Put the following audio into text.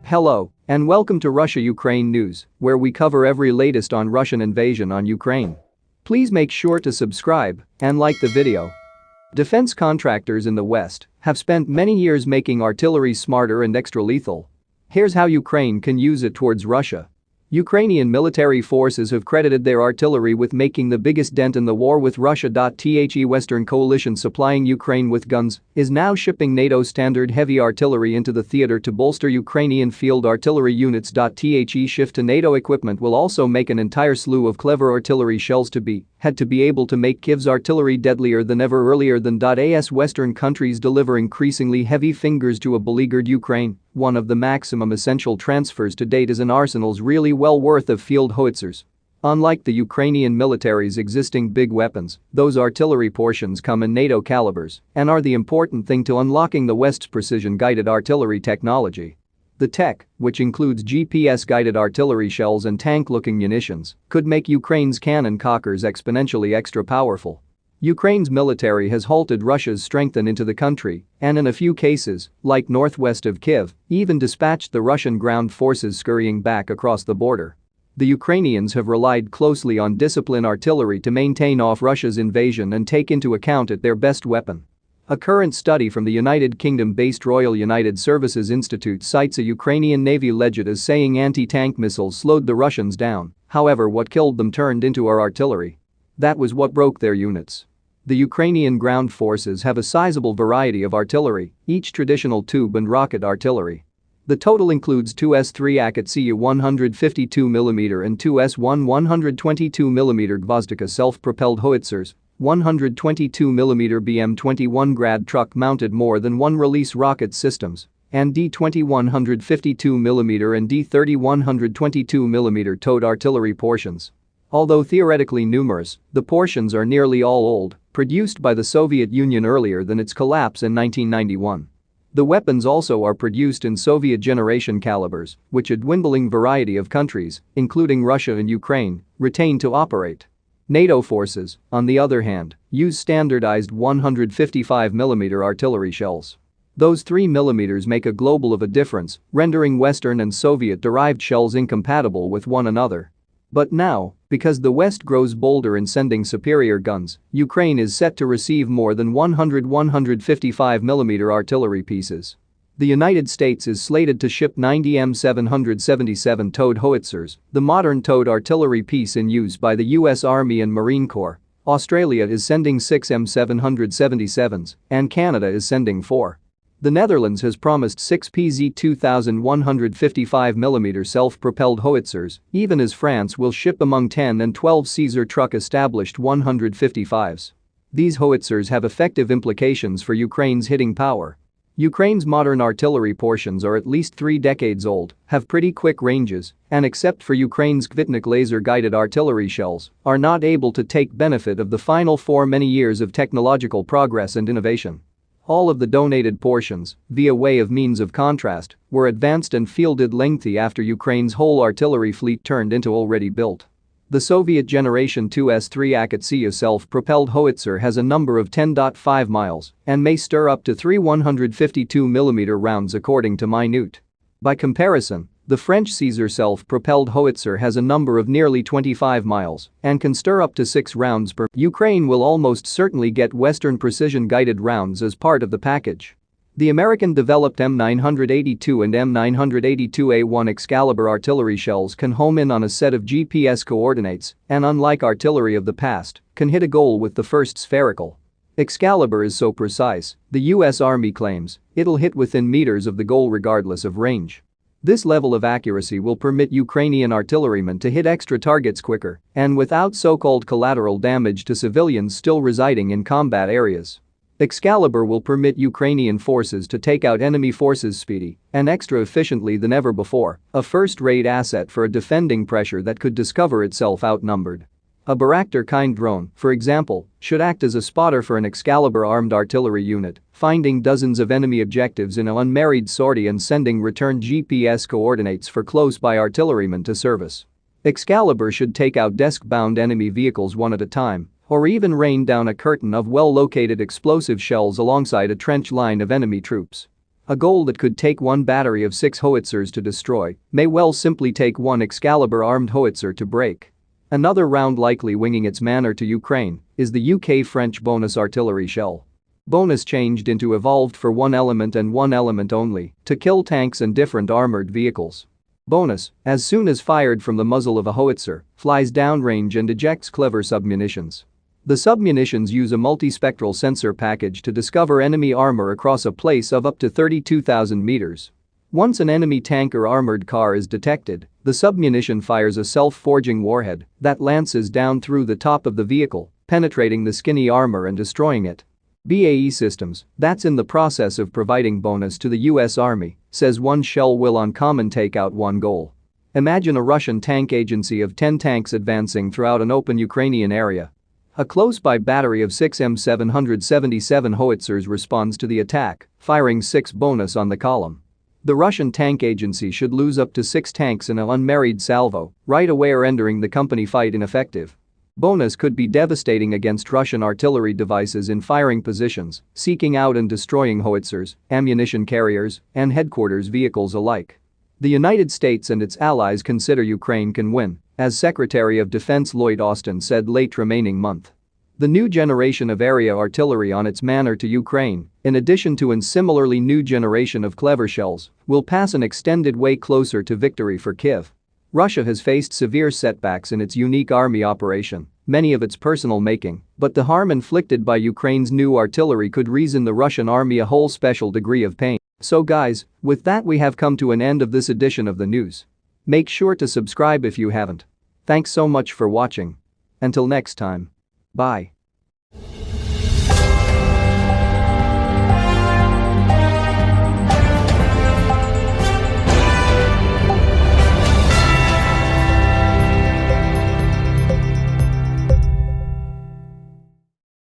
Hello, and welcome to Russia-Ukraine News, where we cover every latest on Russian invasion on Ukraine. Please make sure to subscribe and like the video. Defense contractors in the West have spent many years making artillery smarter and extra lethal. Here's how Ukraine can use it towards Russia. Ukrainian military forces have credited their artillery with making the biggest dent in the war with Russia. The Western coalition supplying Ukraine with guns is now shipping NATO standard heavy artillery into the theater to bolster Ukrainian field artillery units. The shift to NATO equipment will also make an entire slew of clever artillery shells to be able to make Kyiv's artillery deadlier than ever earlier than as Western countries deliver increasingly heavy fingers to a beleaguered Ukraine. One of the maximum essential transfers to date is an arsenal's really well worth of field howitzers. Unlike the Ukrainian military's existing big weapons, those artillery portions come in NATO calibers and are the important thing to unlocking the West's precision-guided artillery technology. The tech, which includes GPS-guided artillery shells and tank-looking munitions, could make Ukraine's cannon cockers exponentially extra powerful. Ukraine's military has halted Russia's strength into the country and in a few cases, like northwest of Kyiv, even dispatched the Russian ground forces scurrying back across the border. The Ukrainians have relied closely on disciplined artillery to maintain off Russia's invasion and take into account it their best weapon. A current study from the United Kingdom-based Royal United Services Institute cites a Ukrainian Navy legend as saying anti-tank missiles slowed the Russians down, however what killed them turned into our artillery. That was what broke their units. The Ukrainian ground forces have a sizable variety of artillery, each traditional tube and rocket artillery. The total includes two S-3 Akatsuyu 152mm and two S-1 122mm Gvozdika self-propelled howitzers, 122mm BM-21 Grad truck-mounted more than one release rocket systems, and D-20 152mm and D-30 122mm towed artillery portions. Although theoretically numerous, the portions are nearly all old, produced by the Soviet Union earlier than its collapse in 1991. The weapons also are produced in Soviet-generation calibers, which a dwindling variety of countries, including Russia and Ukraine, retain to operate. NATO forces, on the other hand, use standardized 155mm artillery shells. Those 3mm make a global of a difference, rendering Western and Soviet-derived shells incompatible with one another. But now, because the West grows bolder in sending superior guns, Ukraine is set to receive more than 100 155mm artillery pieces. The United States is slated to ship 90 M777 towed howitzers, the modern towed artillery piece in use by the U.S. Army and Marine Corps. Australia is sending 6 M777s, and Canada is sending 4. The Netherlands has promised 6 PZ 2155mm self-propelled howitzers, even as France will ship among 10 and 12 Caesar truck-established 155s. These howitzers have effective implications for Ukraine's hitting power. Ukraine's modern artillery portions are at least 3 decades old, have pretty quick ranges, and except for Ukraine's Kvitnik laser-guided artillery shells, are not able to take benefit of the final 4 many years of technological progress and innovation. All of the donated portions, via way of means of contrast, were advanced and fielded lengthy after Ukraine's whole artillery fleet turned into already built. The Soviet Generation 2 S-3 Akatsuyu self-propelled howitzer has a number of 10.5 miles and may stir up to 3 152mm rounds according to Minute. By comparison, the French Caesar self-propelled howitzer has a number of nearly 25 miles and can stir up to 6 rounds per. Ukraine will almost certainly get Western precision-guided rounds as part of the package. The American-developed M982 and M982A1 Excalibur artillery shells can home in on a set of GPS coordinates and, unlike artillery of the past, can hit a goal with the first spherical. Excalibur is so precise, the U.S. Army claims, it'll hit within meters of the goal regardless of range. This level of accuracy will permit Ukrainian artillerymen to hit extra targets quicker and without so-called collateral damage to civilians still residing in combat areas. Excalibur will permit Ukrainian forces to take out enemy forces speedy and extra efficiently than ever before, a first-rate asset for a defending pressure that could discover itself outnumbered. A Bayraktar-kind drone, for example, should act as a spotter for an Excalibur-armed artillery unit, finding dozens of enemy objectives in an unmarried sortie and sending return GPS coordinates for close-by artillerymen to service. Excalibur should take out desk-bound enemy vehicles one at a time, or even rain down a curtain of well-located explosive shells alongside a trench line of enemy troops. A goal that could take one battery of 6 howitzers to destroy may well simply take one Excalibur armed howitzer to break. Another round likely winging its manner to Ukraine is the UK-French bonus artillery shell. Bonus changed into evolved for one element and one element only to kill tanks and different armored vehicles. Bonus, as soon as fired from the muzzle of a howitzer, flies downrange and ejects clever submunitions. The submunitions use a multispectral sensor package to discover enemy armor across a place of up to 32,000 meters. Once an enemy tank or armored car is detected, the submunition fires a self-forging warhead that lances down through the top of the vehicle, penetrating the skinny armor and destroying it. BAE Systems, that's in the process of providing bonus to the US Army, says one shell will uncommon take out one goal. Imagine a Russian tank agency of 10 tanks advancing throughout an open Ukrainian area. A close-by battery of 6 M777 howitzers responds to the attack, firing 6 bonus on the column. The Russian tank agency should lose up to 6 tanks in an unmarried salvo right away or rendering the company fight ineffective. Bonus could be devastating against Russian artillery devices in firing positions, seeking out and destroying howitzers, ammunition carriers, and headquarters vehicles alike. The United States and its allies consider Ukraine can win, as Secretary of Defense Lloyd Austin said late remaining month. The new generation of area artillery on its manner to Ukraine, in addition to a similarly new generation of clever shells, will pass an extended way closer to victory for Kyiv. Russia has faced severe setbacks in its unique army operation, many of its personal making, but the harm inflicted by Ukraine's new artillery could reason the Russian army a whole special degree of pain. So guys, with that we have come to an end of this edition of the news. Make sure to subscribe if you haven't. Thanks so much for watching. Until next time. Bye.